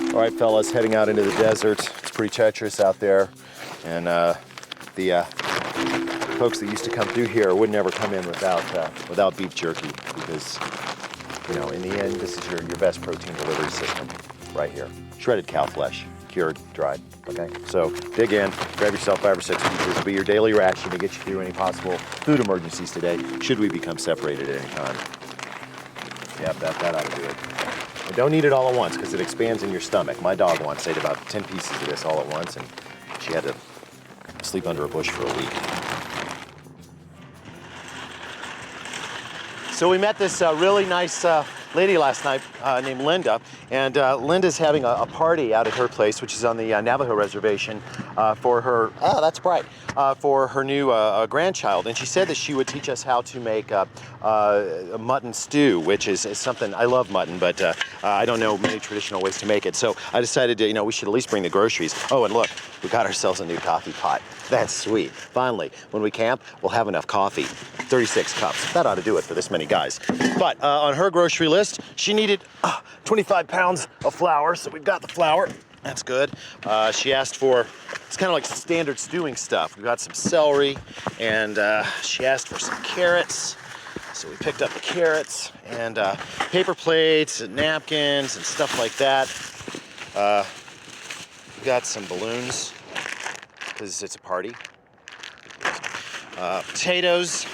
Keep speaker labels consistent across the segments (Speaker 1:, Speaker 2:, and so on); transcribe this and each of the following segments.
Speaker 1: All right, fellas, heading out into the desert. It's pretty treacherous out there, and the folks that used to come through here would never come in without beef jerky, because, you know, in the end, this is your best protein delivery system right here. Shredded cow flesh, cured, dried. Okay, so dig in, grab yourself 5 or 6 pieces. It'll be your daily ration to get you through any possible food emergencies today, should we become separated at any time. Yep, that ought to do it. And don't eat it all at once, because it expands in your stomach. My dog once ate about 10 pieces of this all at once, and she had to sleep under a bush for a week. So we met this really nice lady last night named Linda, and Linda's having a party out at her place, which is on the Navajo reservation, for her, that's bright, for her new grandchild. And she said that she would teach us how to make a mutton stew, which is something, I love mutton, but I don't know many traditional ways to make it. So I decided to, we should at least bring the groceries. Oh, and look, we got ourselves a new coffee pot. That's sweet. Finally, when we camp, we'll have enough coffee. 36 cups. That ought to do it for this many guys. But on her grocery list, she needed 25 pounds of flour, so we've got the flour. That's good. She asked for, it's kind of like standard stewing stuff. We've got some celery, and she asked for some carrots. So we picked up the carrots, and paper plates and napkins and stuff like that. We got some balloons, because it's a party. Potatoes,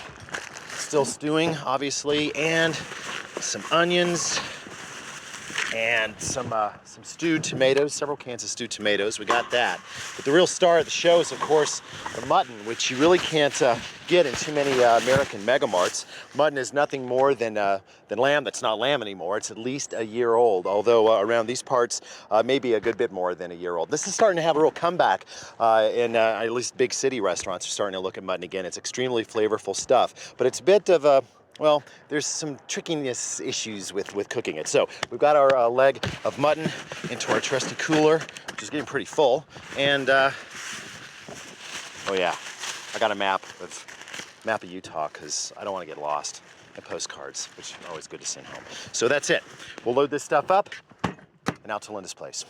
Speaker 1: still stewing, obviously, and some onions, and some stewed tomatoes, several cans of stewed tomatoes. We got that. But the real star of the show is, of course, the mutton, which you really can't get in too many American megamarts. Mutton is nothing more than lamb that's not lamb anymore. It's at least a year old, although around these parts, maybe a good bit more than a year old. This is starting to have a real comeback, and at least big city restaurants are starting to look at mutton again. It's extremely flavorful stuff, but it's a bit of a, well, there's some trickiness issues with cooking it. So we've got our leg of mutton into our trusty cooler, which is getting pretty full. And, oh yeah, I got a map of Utah, because I don't want to get lost, and postcards, which are always good to send home. So that's it. We'll load this stuff up and out to Linda's place.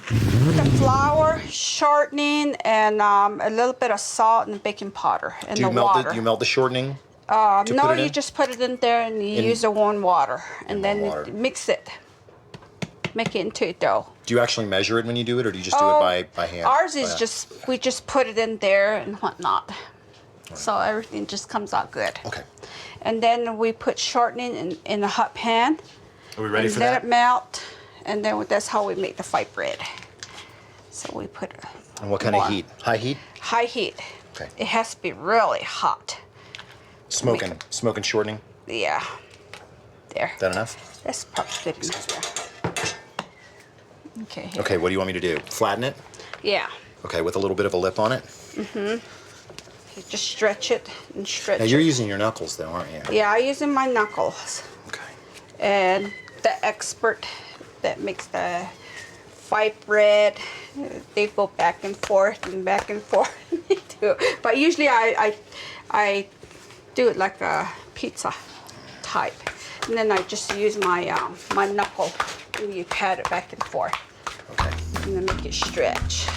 Speaker 2: The flour, shortening, and a little bit of salt and baking powder and the water.
Speaker 1: Do you melt the shortening?
Speaker 2: No, you just put it in there and you use the warm water, and then mix it. Make it into a dough.
Speaker 1: Do you actually measure it when you do it, or do you just do it by hand?
Speaker 2: Ours is we just put it in there and whatnot. Right. So everything just comes out good.
Speaker 1: Okay.
Speaker 2: And then we put shortening in a hot pan.
Speaker 1: Are we ready for that?
Speaker 2: Let it melt, and then that's how we make the white bread. So we put it.
Speaker 1: And what kind of heat? High heat?
Speaker 2: High heat.
Speaker 1: Okay.
Speaker 2: It has to be really hot.
Speaker 1: Smoking shortening?
Speaker 2: Yeah. There.
Speaker 1: Is that enough?
Speaker 2: That's probably good enough. Okay.
Speaker 1: Okay, what do you want me to do? Flatten it?
Speaker 2: Yeah.
Speaker 1: Okay, with a little bit of a lip on it?
Speaker 2: Mm-hmm. You just stretch it and stretch it.
Speaker 1: Now, you're using your knuckles, though, aren't you?
Speaker 2: Yeah, I'm using my knuckles.
Speaker 1: Okay.
Speaker 2: And the expert that makes the white bread, they go back and forth and back and forth. But usually I do it like a pizza type, and then I just use my my knuckle and you pat it back and forth.
Speaker 1: Okay.
Speaker 2: And then make it stretch.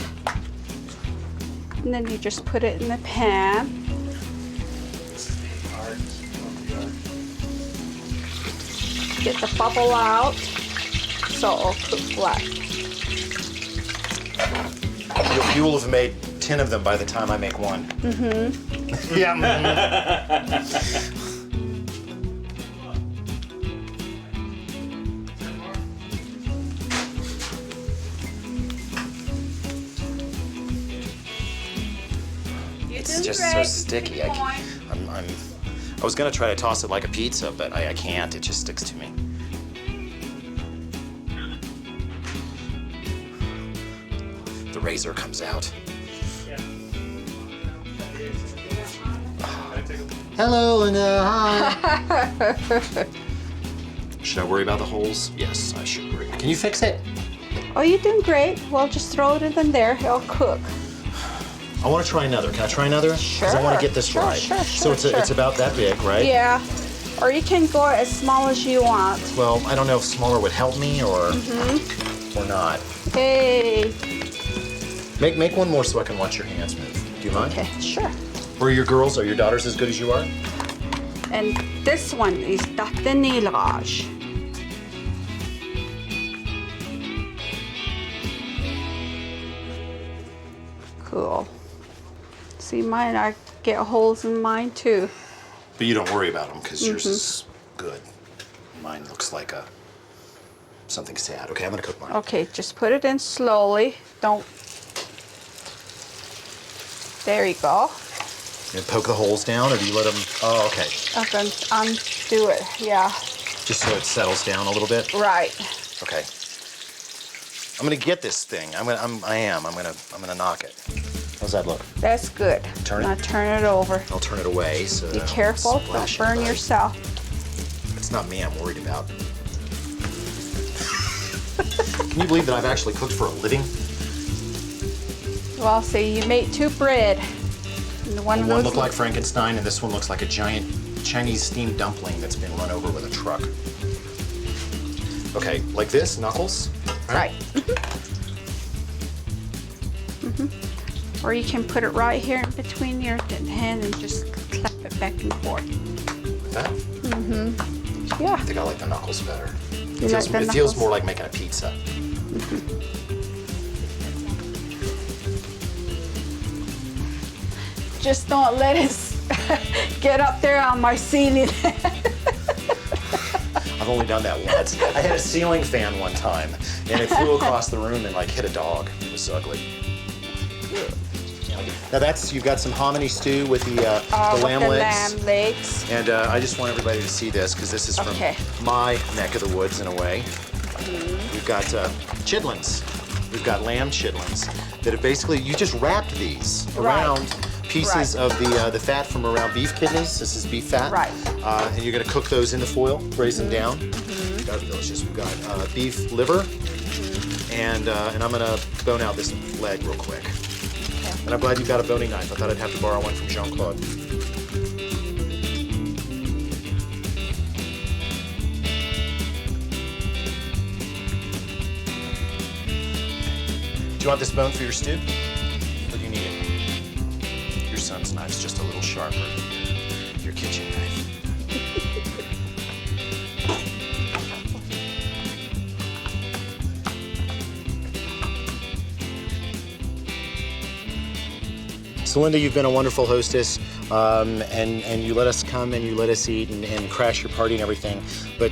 Speaker 2: And then you just put it in the pan. Get the bubble out so it'll cook flat.
Speaker 1: You will have made 10 of them by the time I make one.
Speaker 2: Mm-hmm.
Speaker 1: Yeah. It's just so sticky. I was gonna try to toss it like a pizza, but I can't. It just sticks to me. The razor comes out. Hello, Linda. Hi. Should I worry about the holes? Yes, I should worry. Can you fix it?
Speaker 2: Oh, you're doing great. Well, just throw it in there. It'll cook.
Speaker 1: I want to try another. Can I try another?
Speaker 2: Sure.
Speaker 1: Because I want to get this right.
Speaker 2: Sure,
Speaker 1: so it's about that big, right?
Speaker 2: Yeah. Or you can go as small as you want.
Speaker 1: Well, I don't know if smaller would help me or... or not.
Speaker 2: Hey.
Speaker 1: Make one more so I can watch your hands move. Do you mind?
Speaker 2: Okay, sure.
Speaker 1: Are your daughters as good as you are?
Speaker 2: And this one is datter Nilraj. Cool. See, mine, I get holes in mine too.
Speaker 1: But you don't worry about them because yours is good. Mine looks like something sad. Okay, I'm gonna cook mine.
Speaker 2: Okay, just put it in slowly. Don't. There you go.
Speaker 1: You poke the holes down, or do you let them? Oh, okay.
Speaker 2: I'm gonna undo it. Yeah.
Speaker 1: Just so it settles down a little bit.
Speaker 2: Right.
Speaker 1: Okay. I'm gonna get this thing. I'm gonna knock it. How's that look?
Speaker 2: That's good.
Speaker 1: Turn it?
Speaker 2: Now turn it over.
Speaker 1: I'll turn it away so.
Speaker 2: Be
Speaker 1: that
Speaker 2: careful.
Speaker 1: Don't
Speaker 2: Don't
Speaker 1: splash
Speaker 2: burn
Speaker 1: anybody.
Speaker 2: yourself.
Speaker 1: It's not me I'm worried about. Can you believe that I've actually cooked for a living?
Speaker 2: Well, see, you made 2 bread. And
Speaker 1: One looked like Frankenstein, and this one looks like a giant Chinese steamed dumpling that's been run over with a truck. Okay, like this, knuckles.
Speaker 2: Right. Or you can put it right here in between your hand and just clap it back and forth.
Speaker 1: Like that?
Speaker 2: Yeah.
Speaker 1: I think I like the knuckles better.
Speaker 2: You like the
Speaker 1: It feels
Speaker 2: knuckles?
Speaker 1: more like making a pizza.
Speaker 2: Just don't let it get up there on my ceiling.
Speaker 1: I've only done that once. I had a ceiling fan one time, and it flew across the room and like hit a dog. It was ugly. Now you've got some hominy stew with the lamb
Speaker 2: the
Speaker 1: legs.
Speaker 2: lamb legs.
Speaker 1: And I just want everybody to see this because this is from my neck of the woods in a way. We've got chitlins. We've got lamb chitlins that have basically, you just wrapped these around pieces of the fat from around beef kidneys. This is beef fat.
Speaker 2: Right.
Speaker 1: And you're gonna cook those in the foil, braise them down. That'd be delicious. We've got beef liver, and I'm gonna bone out this leg real quick. And I'm glad you've got a boning knife. I thought I'd have to borrow one from Jean-Claude. Do you want this bone for your stew? Or do you need it? Your son's knife's just a little sharper than your kitchen knife. So Linda, you've been a wonderful hostess, and you let us come and you let us eat and crash your party and everything, but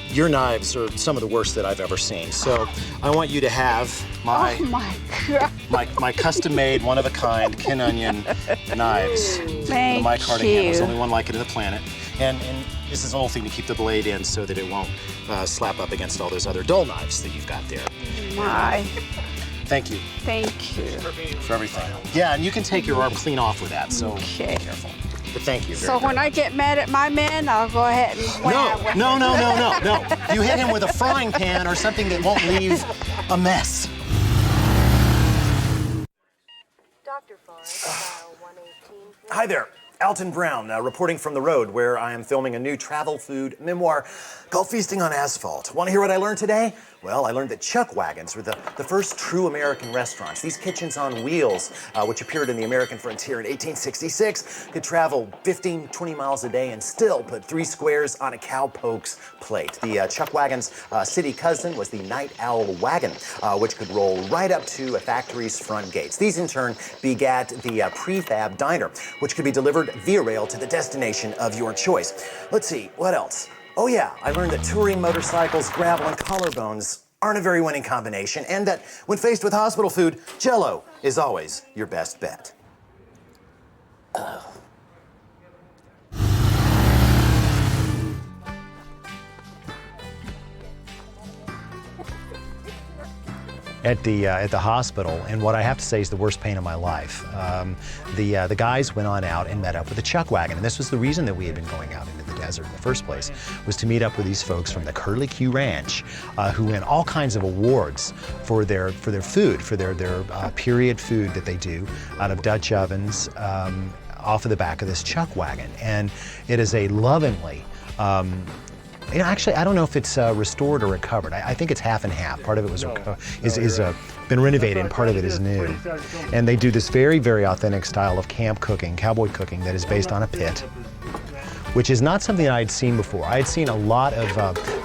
Speaker 1: your knives are some of the worst that I've ever seen. So I want you to have my,
Speaker 2: Oh my God.
Speaker 1: my custom-made, one-of-a-kind kin onion knives.
Speaker 2: Thank
Speaker 1: The micarta handle. There's
Speaker 2: you.
Speaker 1: only one like it in the planet. And this is the whole thing to keep the blade in so that it won't slap up against all those other dull knives that you've got there.
Speaker 2: My.
Speaker 1: Thank you
Speaker 2: Thank you.
Speaker 1: for everything. Yeah, and you can take your arm clean off with that, so
Speaker 2: Okay.
Speaker 1: be careful. But thank you very,
Speaker 2: So
Speaker 1: very
Speaker 2: when I get mad at my man, I'll go ahead and wham with
Speaker 1: No.
Speaker 2: it.
Speaker 1: You hit him with a frying pan or something that won't leave a mess.
Speaker 3: Dr. Forrest, dial 118.
Speaker 1: Hi there, Alton Brown, reporting from the road where I am filming a new travel food memoir called Feasting on Asphalt. Want to hear what I learned today? Well, I learned that chuck wagons were the first true American restaurants. These kitchens on wheels, which appeared in the American frontier in 1866, could travel 15, 20 miles a day and still put 3 squares on a cowpoke's plate. The chuck wagon's city cousin was the night owl wagon, which could roll right up to a factory's front gates. These, in turn, begat the prefab diner, which could be delivered via rail to the destination of your choice. Let's see, what else? Oh yeah, I learned that touring motorcycles, gravel, and collarbones aren't a very winning combination, and that when faced with hospital food, Jell-O is always your best bet. At the hospital, and what I have to say is the worst pain of my life. The guys went on out and met up with the chuck wagon, and this was the reason that we had been going out into the desert in the first place, was to meet up with these folks from the Curly Q Ranch, who win all kinds of awards for their food, for their period food that they do out of Dutch ovens off of the back of this chuck wagon, and it is a lovingly You know, actually, I don't know if it's restored or recovered. I think it's half and half. Part of it was been renovated, and part of it is new. And they do this very, very authentic style of camp cooking, cowboy cooking, that is based on a pit, which is not something I had seen before. I had seen a lot of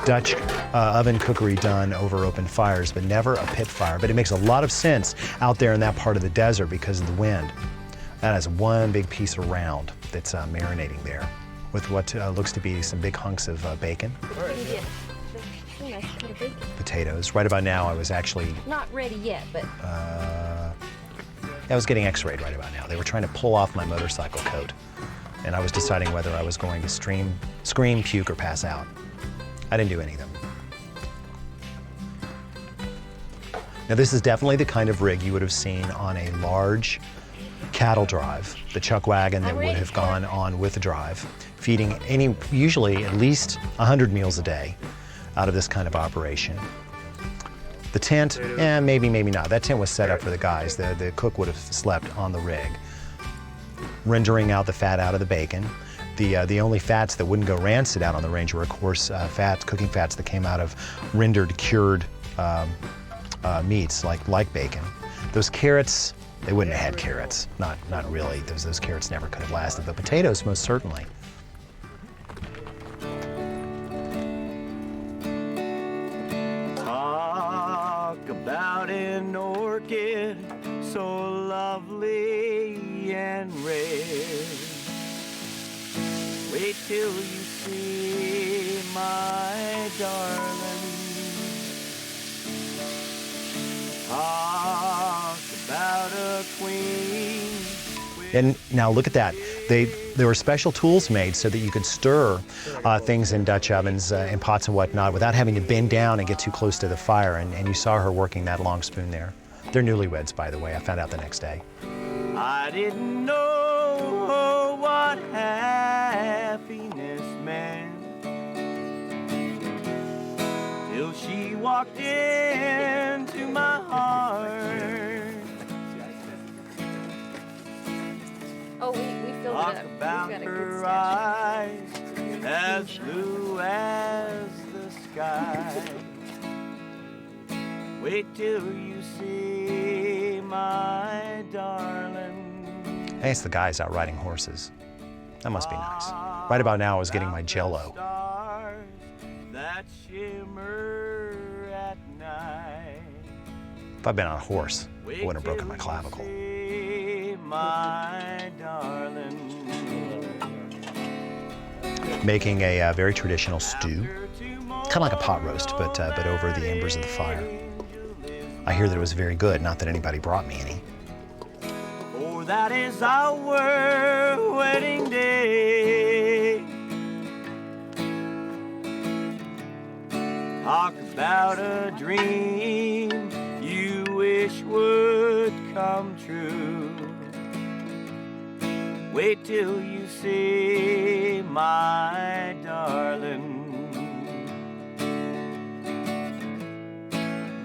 Speaker 1: Dutch oven cookery done over open fires, but never a pit fire. But it makes a lot of sense out there in that part of the desert because of the wind. That is one big piece of round that's marinating there with what looks to be some big hunks of bacon. Potatoes. Right about now, I was actually...
Speaker 4: Not ready yet, but...
Speaker 1: I was getting x-rayed right about now. They were trying to pull off my motorcycle coat, and I was deciding whether I was going to scream, puke, or pass out. I didn't do any of them. Now, this is definitely the kind of rig you would have seen on a large cattle drive, the chuck wagon that would have gone on with the drive, feeding usually at least 100 meals a day out of this kind of operation. The tent, maybe not. That tent was set up for the guys. The cook would have slept on the rig, rendering out the fat out of the bacon. The only fats that wouldn't go rancid out on the range were, of course, cooking fats that came out of rendered, cured meats like bacon. Those carrots, they wouldn't have had carrots. Not really. Those carrots never could have lasted. But potatoes, most certainly.
Speaker 5: Talk about an orchid so lovely and rare. Wait till you see my darling. Talk about a queen.
Speaker 1: And now look at that. There were special tools made so that you could stir things in Dutch ovens and pots and whatnot without having to bend down and get too close to the fire. And you saw her working that long spoon there. They're newlyweds, by the way. I found out the next day.
Speaker 5: I didn't know what happiness meant till she walked into my heart.
Speaker 4: Oh, we filled
Speaker 5: Talk
Speaker 4: it up.
Speaker 5: about
Speaker 4: We've got a good
Speaker 5: her
Speaker 4: stash.
Speaker 5: eyes as blue as the sky. Wait till you see my darling.
Speaker 1: Hey, it's the guys out riding horses. That must be nice. Right about now, I was getting my Jell-O.
Speaker 5: Stars that shimmer at night.
Speaker 1: If I'd been on a horse, I wouldn't have broken my clavicle.
Speaker 5: My darling.
Speaker 1: Making a very traditional stew, kind of like a pot roast, but over the embers of the fire. I hear that it was very good, not that anybody brought me any.
Speaker 5: For that is our wedding day. Talk about a dream you wish would come true. Wait till you see my darling.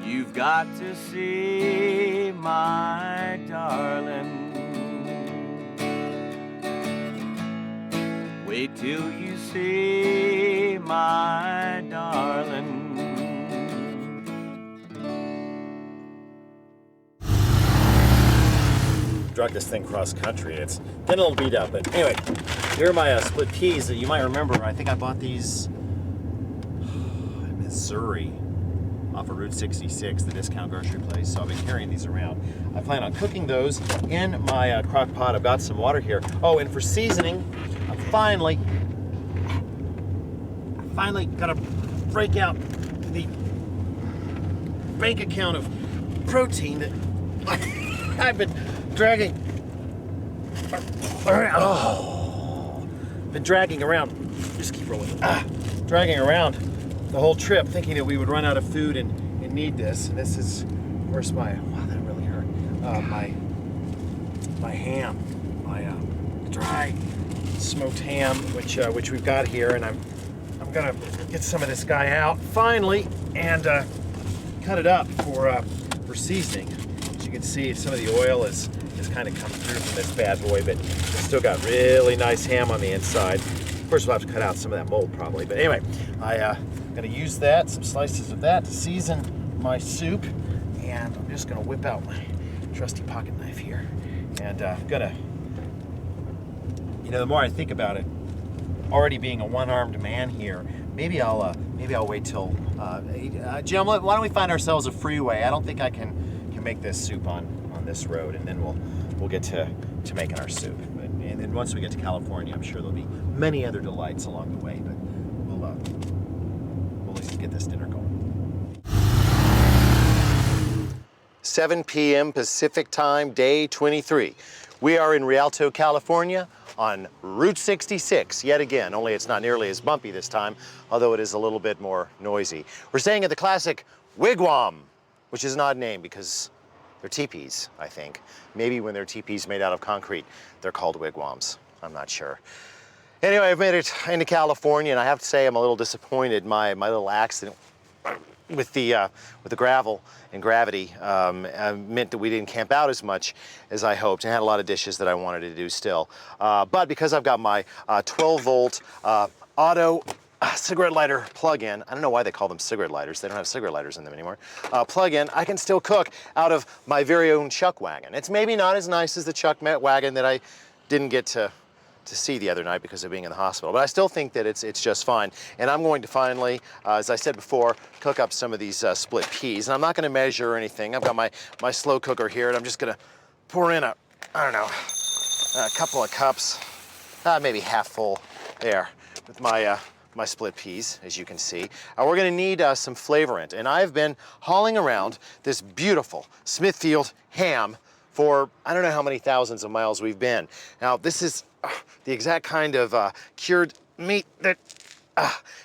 Speaker 5: You've got to see my darling. Wait till you see my darling.
Speaker 6: Drug this thing cross country. It's getting a little beat up, but anyway, here are my split peas that you might remember. I think I bought these in Missouri off of Route 66, the discount grocery place. So I've been carrying these around. I plan on cooking those in my crock pot. I've got some water here. Oh, and for seasoning, I finally got to break out the bank account of protein that I've been dragging around. Oh, been dragging around. Just keep rolling. Dragging around the whole trip, thinking that we would run out of food and need this. And this is, of course, wow, that really hurt. My ham, my dry smoked ham, which we've got here, and I'm gonna get some of this guy out finally and cut it up for seasoning. As you can see, some of the oil has kind of come through from this bad boy, but it's still got really nice ham on the inside. First, we'll have to cut out some of that mold probably. But anyway, I'm gonna use that, some slices of that to season my soup. And I'm just gonna whip out my trusty pocket knife here. And I'm gonna, you know, the more I think about it, already being a one-armed man here, maybe I'll wait till, Jim, why don't we find ourselves a freeway? I don't think I can make this soup on this road, and then we'll get to making our soup. And then once we get to California, I'm sure there'll be many other delights along the way, but we'll at least get this dinner going.
Speaker 1: 7 p.m. Pacific Time, day 23. We are in Rialto, California on Route 66, yet again, only it's not nearly as bumpy this time, although it is a little bit more noisy. We're staying at the classic Wigwam, which is an odd name because they're teepees, I think. Maybe when they're teepees made out of concrete, they're called wigwams. I'm not sure. Anyway, I've made it into California, and I have to say I'm a little disappointed. My little accident with the gravel and gravity meant that we didn't camp out as much as I hoped, and had a lot of dishes that I wanted to do still. But because I've got my 12-volt auto cigarette lighter plug-in, I don't know why they call them cigarette lighters. They don't have cigarette lighters in them anymore. Plug-in, I can still cook out of my very own chuck wagon. It's maybe not as nice as the chuck wagon that I didn't get to see the other night because of being in the hospital, but I still think that it's just fine. And I'm going to finally, as I said before, cook up some of these split peas. And I'm not going to measure or anything. I've got my slow cooker here, and I'm just going to pour in a couple of cups, maybe half full there, with my split peas, as you can see. We're going to need some flavorant, and I've been hauling around this beautiful Smithfield ham for I don't know how many thousands of miles we've been. Now, this is the exact kind of cured meat that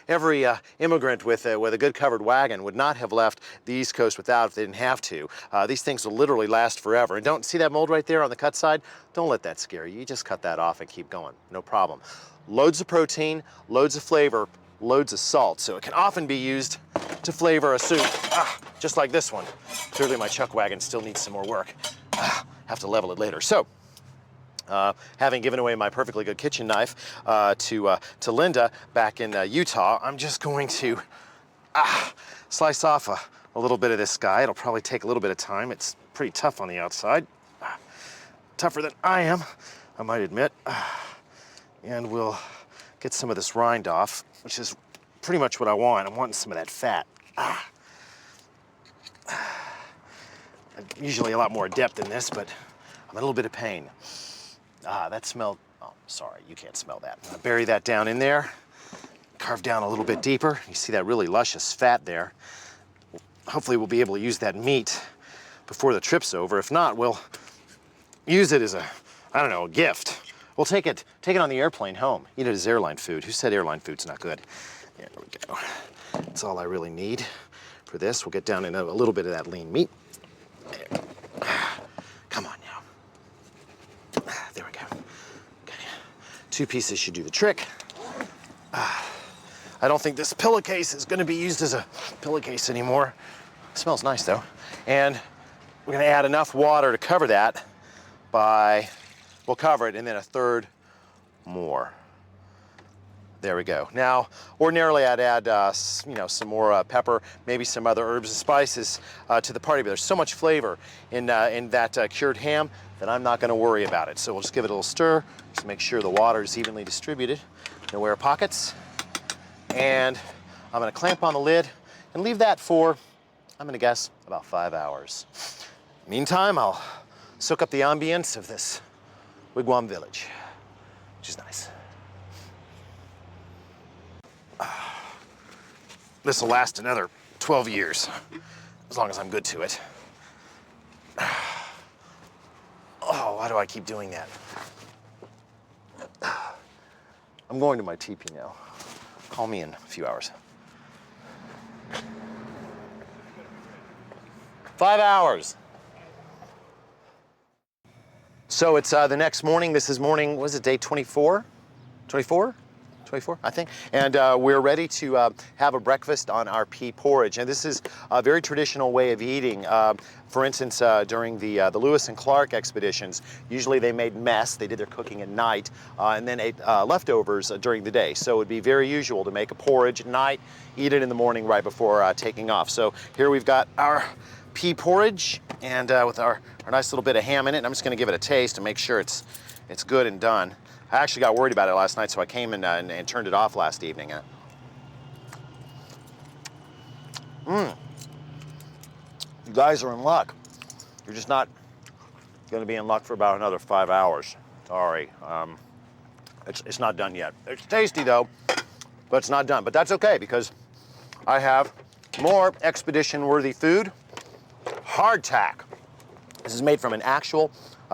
Speaker 1: every immigrant with a good covered wagon would not have left the East Coast without if they didn't have to. These things will literally last forever. And don't see that mold right there on the cut side? Don't let that scare you. You just cut that off and keep going. No problem. Loads of protein, loads of flavor, loads of salt. So it can often be used to flavor a soup, just like this one. Clearly my chuck wagon still needs some more work. Have to level it later. So, having given away my perfectly good kitchen knife to Linda back in Utah, I'm just going to slice off a little bit of this guy. It'll probably take a little bit of time. It's pretty tough on the outside. Tougher than I am, I might admit. And we'll get some of this rind off, which is pretty much what I want. I'm wanting some of that fat. I'm usually a lot more adept than this, but I'm in a little bit of pain. That smelled, oh, sorry, you can't smell that. I'm gonna bury that down in there, carve down a little bit deeper. You see that really luscious fat there. Hopefully we'll be able to use that meat before the trip's over. If not, we'll use it as a gift. We'll take it on the airplane home. Eat it as airline food. Who said airline food's not good? There we go. That's all I really need for this. We'll get down in a little bit of that lean meat. There. Come on now. There we go. Okay. 2 pieces should do the trick. I don't think this pillowcase is going to be used as a pillowcase anymore. It smells nice though. And we're going to add enough water to cover that we'll cover it, and then a third more. There we go. Now, ordinarily I'd add, some more pepper, maybe some other herbs and spices to the party, but there's so much flavor in that cured ham that I'm not going to worry about it. So we'll just give it a little stir, just make sure the water is evenly distributed, no air pockets. And I'm going to clamp on the lid and leave that for, I'm going to guess, about 5 hours. Meantime, I'll soak up the ambience of this wigwam village, which is nice. This will last another 12 years, as long as I'm good to it. Oh, why do I keep doing that? I'm going to my teepee now. Call me in a few hours. 5 hours. So it's the next morning. This is morning, what is it, day 24? 24? 24, I think. And we're ready to have a breakfast on our pea porridge. And this is a very traditional way of eating. For instance, during the Lewis and Clark expeditions, usually they made mess. They did their cooking at night and then ate leftovers during the day. So it would be very usual to make a porridge at night, eat it in the morning right before taking off. So here we've got our pea porridge and with our nice little bit of ham in it. And I'm just going to give it a taste to make sure it's good and done. I actually got worried about it last night, so I came in and turned it off last evening. You guys are in luck. You're just not going to be in luck for about another 5 hours. Sorry. It's not done yet. It's tasty, though, but it's not done. But that's okay, because I have more expedition-worthy food. Hardtack. This is made from an actual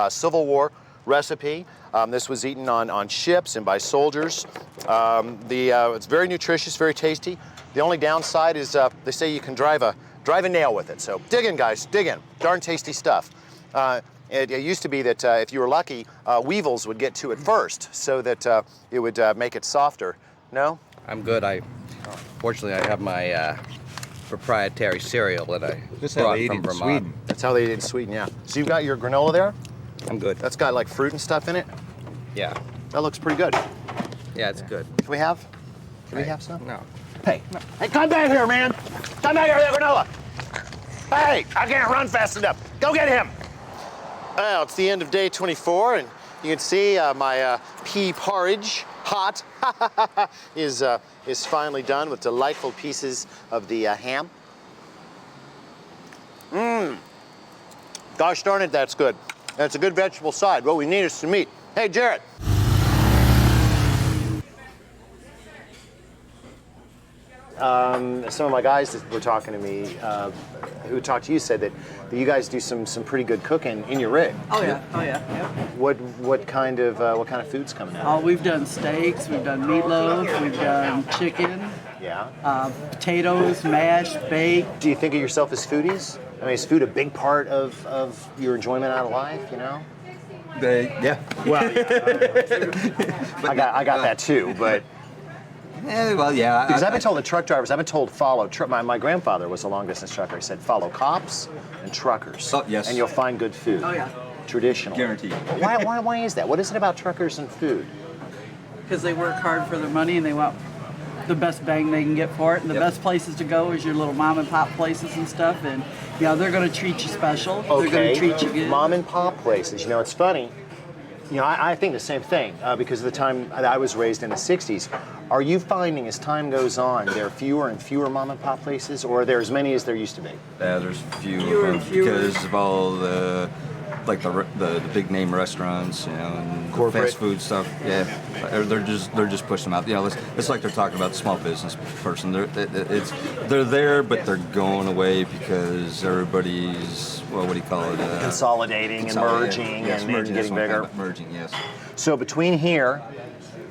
Speaker 1: Civil War recipe. This was eaten on ships and by soldiers. It's very nutritious, very tasty. The only downside is they say you can drive a nail with it. So dig in, guys, dig in. Darn tasty stuff. It used to be that if you were lucky, weevils would get to it first, so that it would make it softer. No?
Speaker 7: I'm good. Fortunately, I have my proprietary cereal that I brought from Vermont.
Speaker 1: Sweden. That's how they eat in Sweden, yeah. So you've got your granola there?
Speaker 7: I'm good.
Speaker 1: That's got like fruit and stuff in it?
Speaker 7: Yeah.
Speaker 1: That looks pretty good.
Speaker 7: Yeah, it's good.
Speaker 1: Can we have some?
Speaker 7: No.
Speaker 1: Hey, come back here, man. Come back here with that granola. Hey, I can't run fast enough. Go get him. Well, it's the end of day 24, and you can see my pea porridge, hot, is finally done with delightful pieces of the ham. Gosh darn it, that's good. That's a good vegetable side. What we need is some meat. Hey, Jarrett. Some of my guys that were talking to me, who talked to you, said that you guys do some pretty good cooking in your rig.
Speaker 8: Oh yeah.
Speaker 1: What kind of food's coming out?
Speaker 8: Oh, we've done steaks, we've done meatloaf, we've done chicken,
Speaker 1: Yeah.
Speaker 8: potatoes, mashed, baked.
Speaker 1: Do you think of yourself as foodies? I mean, is food a big part of your enjoyment out of life? You know.
Speaker 9: Yeah.
Speaker 1: Well, I got that too, but.
Speaker 9: Well, yeah.
Speaker 1: Because I've been told that truck drivers, I've been told follow, my grandfather was a long distance trucker. He said follow cops and truckers.
Speaker 9: Oh, yes.
Speaker 1: And you'll find good food.
Speaker 8: Oh yeah.
Speaker 1: Traditional.
Speaker 9: Guaranteed.
Speaker 1: Why is that? What is it about truckers and food?
Speaker 8: Because they work hard for their money and they want the best bang they can get for it. And the best places to go is your little mom and pop places and stuff. And they're going to treat you special.
Speaker 1: Okay.
Speaker 8: They're going to treat you good.
Speaker 1: Mom and pop places. You know, it's funny. You know, I think the same thing because of the time I was raised in the 60s. Are you finding as time goes on, there are fewer and fewer mom and pop places, or are there as many as there used to be?
Speaker 9: Yeah, there's
Speaker 8: Fewer and fewer.
Speaker 9: because of all the big name restaurants, and the
Speaker 1: Corporate.
Speaker 9: fast food stuff. Yeah, they're just pushing them out. It's like they're talking about the small business person. They're there, but they're going away because everybody's what do you call it?
Speaker 1: Consolidating and merging
Speaker 9: Yes,
Speaker 1: and
Speaker 9: merging,
Speaker 1: getting
Speaker 9: that's what I'm
Speaker 1: bigger.
Speaker 9: talking about, merging, yes.
Speaker 1: So between here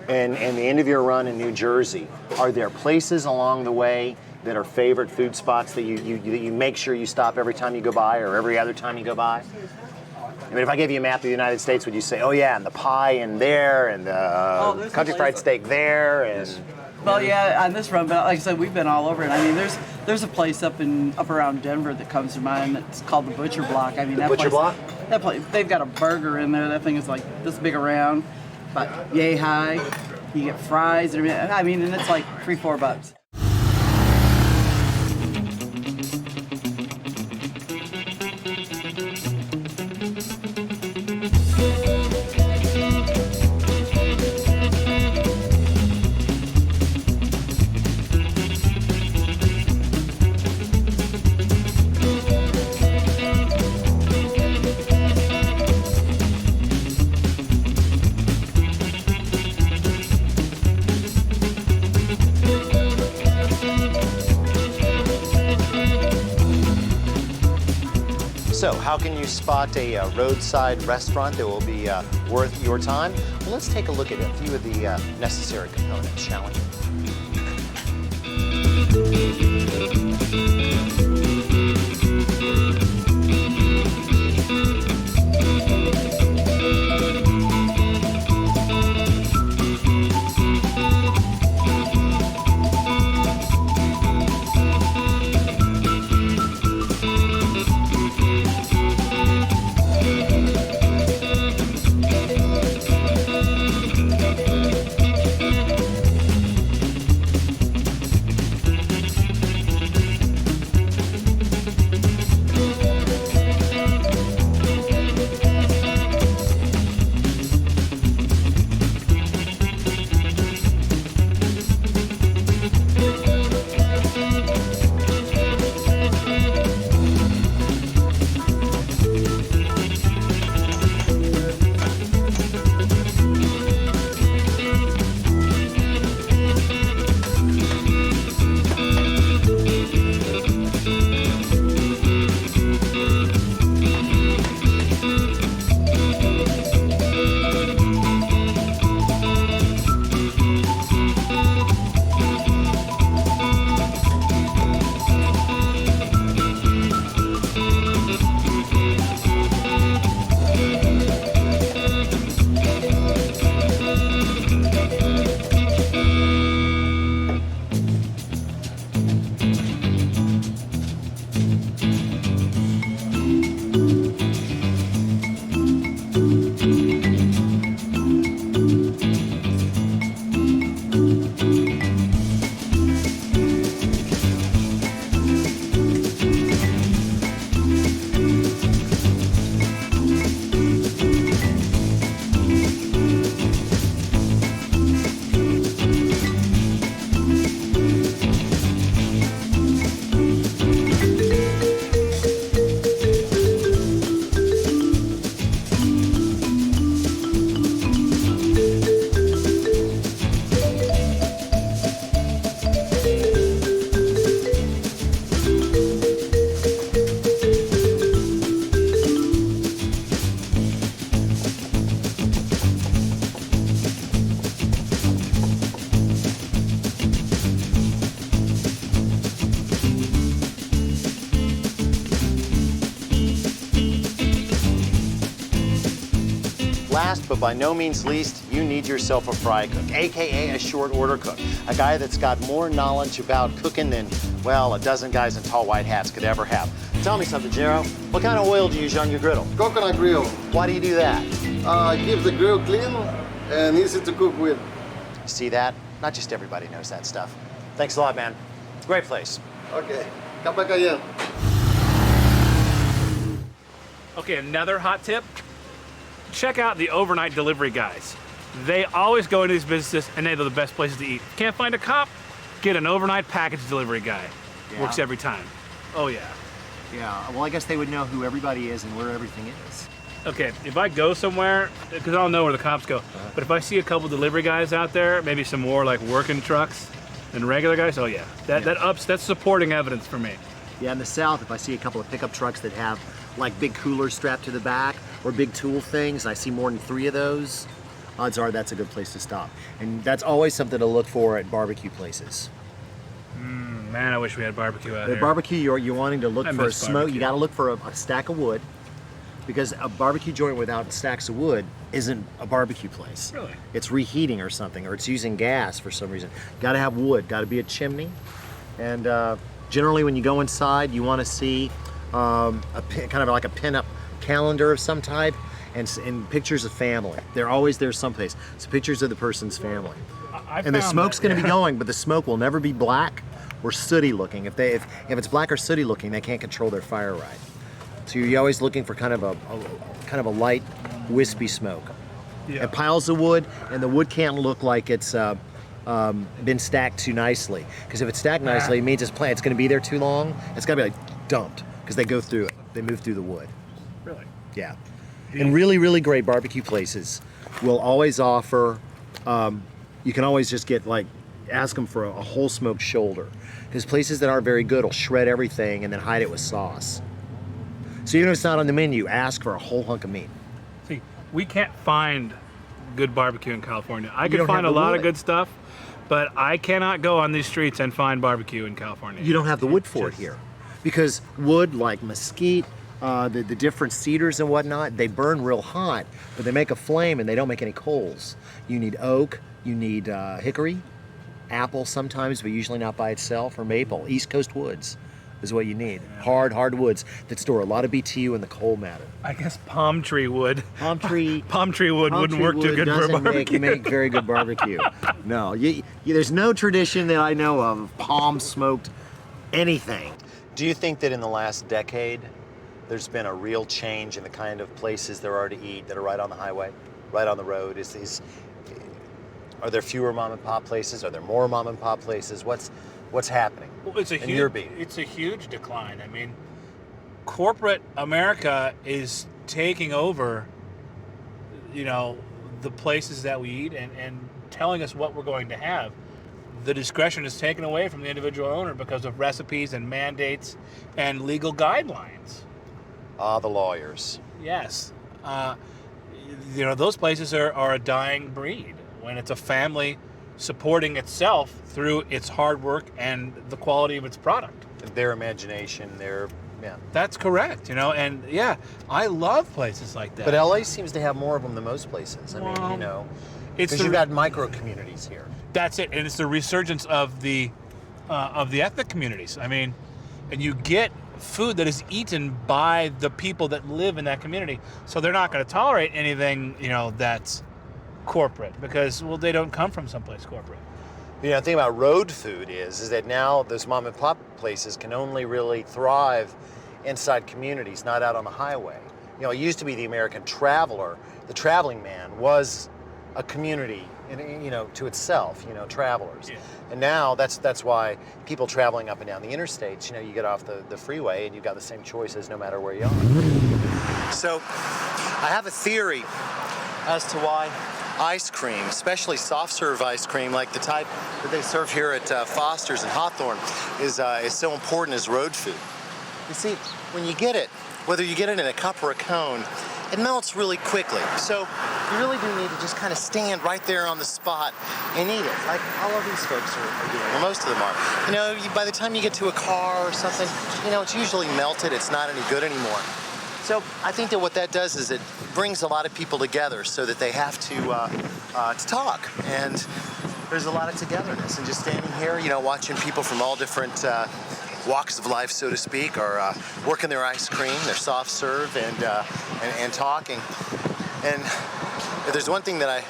Speaker 1: and the end of your run in New Jersey, are there places along the way that are favorite food spots that you make sure you stop every time you go by or every other time you go by? I mean, if I gave you a map of the United States, would you say, oh yeah, and the pie in there, and the country fried steak there, and...
Speaker 8: Well, yeah, on this run, but like I said, we've been all over it. I mean, there's a place up around Denver that comes to mind. It's called the Butcher Block. I mean, that
Speaker 1: Butcher
Speaker 8: place,
Speaker 1: Block?
Speaker 8: That place, they've got a burger in there. That thing is like this big around, but yay high. You get fries and everything. I mean, and it's like $3-4.
Speaker 1: So, how can you spot a roadside restaurant that will be worth your time? Well, let's take a look at a few of the necessary components, shall we? Last but by no means least, you need yourself a fry cook, AKA a short order cook. A guy that's got more knowledge about cooking than, well, a dozen guys in tall white hats could ever have. Tell me something, Jero. What kind of oil do you use on your griddle?
Speaker 10: Coconut grill.
Speaker 1: Why do you do that?
Speaker 10: Keeps the grill clean and easy to cook with.
Speaker 1: See that? Not just everybody knows that stuff. Thanks a lot, man. Great place.
Speaker 10: Okay, come back again.
Speaker 11: Okay, another hot tip. Check out the overnight delivery guys. They always go into these businesses and they're the best places to eat. Can't find a cop? Get an overnight package delivery guy.
Speaker 1: Yeah.
Speaker 11: Works every time. Oh yeah.
Speaker 1: Yeah, well, I guess they would know who everybody is and where everything is.
Speaker 11: Okay, if I go somewhere, because I don't know where the cops go, but if I see a couple delivery guys out there, maybe some more like working trucks than regular guys, oh yeah. That's supporting evidence for me.
Speaker 1: Yeah, in the South, if I see a couple of pickup trucks that have like big coolers strapped to the back or big tool things, I see more than 3 of those, odds are that's a good place to stop. And that's always something to look for at barbecue places.
Speaker 11: Man, I wish we had barbecue out
Speaker 1: The
Speaker 11: here.
Speaker 1: barbecue, you're wanting to look
Speaker 11: I
Speaker 1: for a
Speaker 11: miss
Speaker 1: smoke.
Speaker 11: barbecue.
Speaker 1: You got to look for a stack of wood, because a barbecue joint without stacks of wood isn't a barbecue place.
Speaker 11: Really?
Speaker 1: It's reheating or something, or it's using gas for some reason. Got to have wood. Got to be a chimney, and generally when you go inside, you want to see kind of like a pin-up calendar of some type, and pictures of family. They're always there someplace. So pictures of the person's family. And the smoke's going to be going, but the smoke will never be black or sooty looking. If it's black or sooty looking, they can't control their fire right. So you're always looking for kind of a light, wispy smoke.
Speaker 11: Yeah.
Speaker 1: And piles of wood, and the wood can't look like it's been stacked too nicely. Because if it's stacked nicely, it means it's going to be there too long. It's got to be like dumped, because they go through it. They move through the wood.
Speaker 11: Really?
Speaker 1: Yeah. And really, really great barbecue places will always offer, you can always just get ask them for a whole smoked shoulder. Because places that aren't very good will shred everything and then hide it with sauce. So even if it's not on the menu, ask for a whole hunk of meat.
Speaker 11: See, we can't find good barbecue in California. I
Speaker 1: You
Speaker 11: can
Speaker 1: don't
Speaker 11: find a
Speaker 1: have the
Speaker 11: lot
Speaker 1: wood.
Speaker 11: of good stuff, but I cannot go on these streets and find barbecue in California.
Speaker 1: You don't have the wood for it here. Because wood, like mesquite, the different cedars and whatnot, they burn real hot, but they make a flame and they don't make any coals. You need oak, you need hickory, apple sometimes, but usually not by itself, or maple. East Coast woods is what you need. Hard woods that store a lot of BTU in the coal matter.
Speaker 11: I guess palm tree wood.
Speaker 1: Palm tree
Speaker 11: wood wouldn't work too good for a
Speaker 1: doesn't
Speaker 11: barbecue.
Speaker 1: make very good barbecue. No, there's no tradition that I know of palm smoked anything. Do you think that in the last decade there's been a real change in the kind of places there are to eat that are right on the highway, right on the road? Are there fewer mom and pop places? Are there more mom and pop places? What's happening?
Speaker 11: Well, it's a huge decline. I mean, corporate America is taking over, the places that we eat and telling us what we're going to have. The discretion is taken away from the individual owner because of recipes and mandates and legal guidelines.
Speaker 1: The lawyers.
Speaker 11: Yes. Those places are a dying breed when it's a family supporting itself through its hard work and the quality of its product.
Speaker 1: Their imagination,
Speaker 11: That's correct, and I love places like that.
Speaker 1: But LA seems to have more of them than most places. I mean, because you've got micro communities here.
Speaker 11: That's it, and it's the resurgence of the ethnic communities. I mean, and you get food that is eaten by the people that live in that community, so they're not going to tolerate anything, that's corporate, because they don't come from someplace corporate.
Speaker 1: The thing about road food is that now those mom and pop places can only really thrive inside communities, not out on the highway. It used to be the American traveler, the traveling man was a community, to itself, travelers.
Speaker 11: Yeah.
Speaker 1: And now that's why people traveling up and down the interstates, you get off the freeway and you've got the same choices no matter where you are. So I have a theory as to why ice cream, especially soft serve ice cream like the type that they serve here at Foster's and Hawthorne, is so important as road food. You see, when you get it, whether you get it in a cup or a cone, it melts really quickly. So you really do need to just kind of stand right there on the spot and eat it, like all of these folks are doing, or most of them are. By the time you get to a car or something, it's usually melted. It's not any good anymore. So I think that what that does is it brings a lot of people together so that they have to talk. And there's a lot of togetherness. And just standing here, you know, watching people from all different walks of life, so to speak, are working their ice cream, their soft serve, and talking. And if there's one thing that I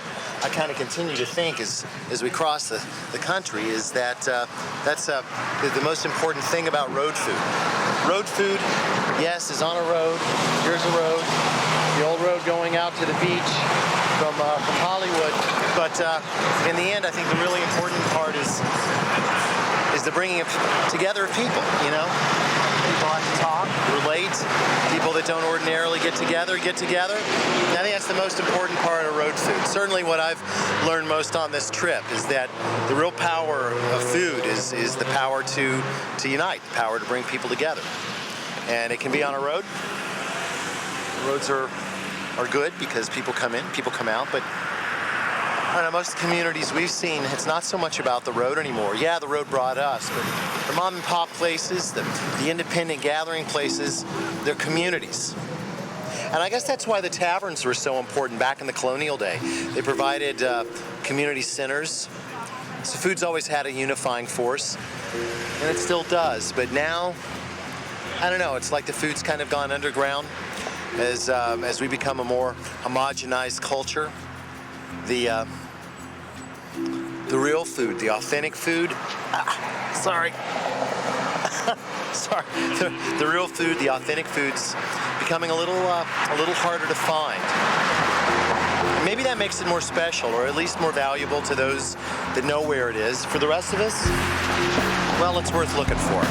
Speaker 1: kind of continue to think as we cross the country is that that's the most important thing about road food. Road food, yes, is on a road. Here's a road, the old road going out to the beach from Hollywood. But in the end, I think the really important part is the bringing together of people, you know? People have to talk, relate. People that don't ordinarily get together. I think that's the most important part of road food. Certainly what I've learned most on this trip is that the real power of food is the power to unite, the power to bring people together. And it can be on a road. Roads are good because people come in, people come out, but I don't know, most communities we've seen, it's not so much about the road anymore. Yeah, the road brought us, but the mom and pop places, the independent gathering places, they're communities. And I guess that's why the taverns were so important back in the colonial day. They provided community centers. So food's always had a unifying force, and it still does. But now, I don't know, it's like the food's kind of gone underground as we become a more homogenized culture. The real food, the authentic food. Sorry. The real food, the authentic food's becoming a little harder to find. Maybe that makes it more special, or at least more valuable to those that know where it is. For the rest of us, well, it's worth looking for.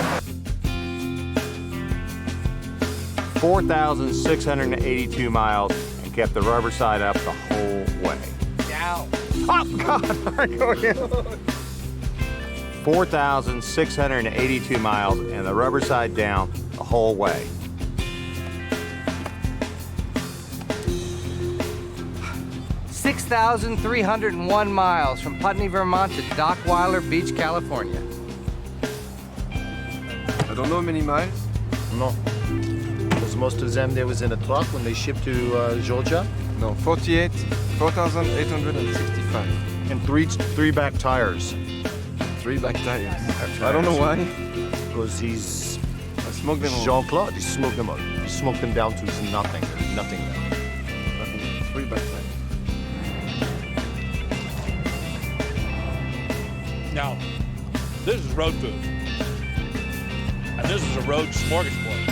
Speaker 6: 4,682 miles and kept the rubber side up the whole way.
Speaker 7: Down.
Speaker 6: Oh, God, I go again. 4,682 miles and the rubber side down the whole way.
Speaker 7: $6,301 miles from Putney, Vermont to Dockweiler Beach, California.
Speaker 10: I don't know many miles.
Speaker 1: No. Because most of them, they was in a truck when they shipped to Georgia.
Speaker 10: No, 4,865.
Speaker 1: And three back tires.
Speaker 10: 3 back tires. I don't know why.
Speaker 1: Because he's...
Speaker 10: I smoked them all.
Speaker 1: Jean-Claude, he smoked them all. He smoked them down to nothing. There's nothing left.
Speaker 10: 3 back tires.
Speaker 11: Now, this is road food. And this is a road smorgasbord.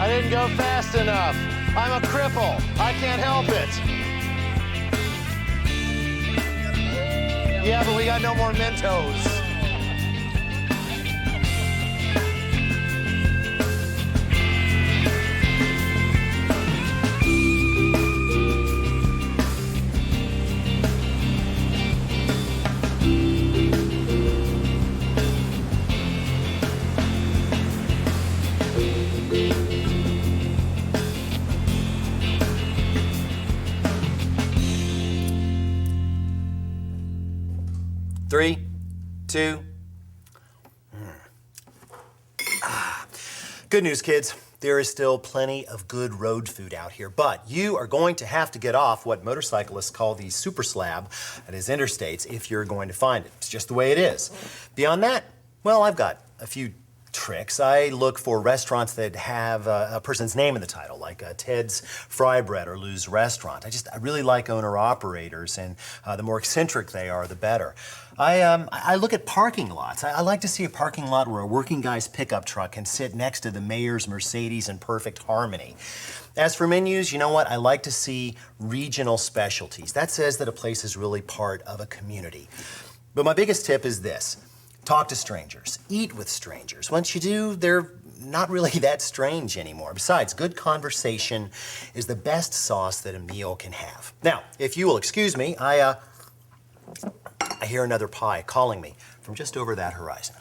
Speaker 1: I didn't go fast enough. I'm a cripple. I can't help it. Yeah, but we got no more Mentos. Three, two. Good news, kids. There is still plenty of good road food out here, but you are going to have to get off what motorcyclists call the super slab at his interstates if you're going to find it. It's just the way it is. Beyond that, well, I've got a few tricks. I look for restaurants that have a person's name in the title, like Ted's Fry Bread or Lou's Restaurant. I really like owner-operators, and the more eccentric they are, the better. I look at parking lots. I like to see a parking lot where a working guy's pickup truck can sit next to the mayor's Mercedes in perfect harmony. As for menus, you know what? I like to see regional specialties. That says that a place is really part of a community. But my biggest tip is this. Talk to strangers. Eat with strangers. Once you do, they're not really that strange anymore. Besides, good conversation is the best sauce that a meal can have. Now, if you will excuse me, I hear another pie calling me from just over that horizon.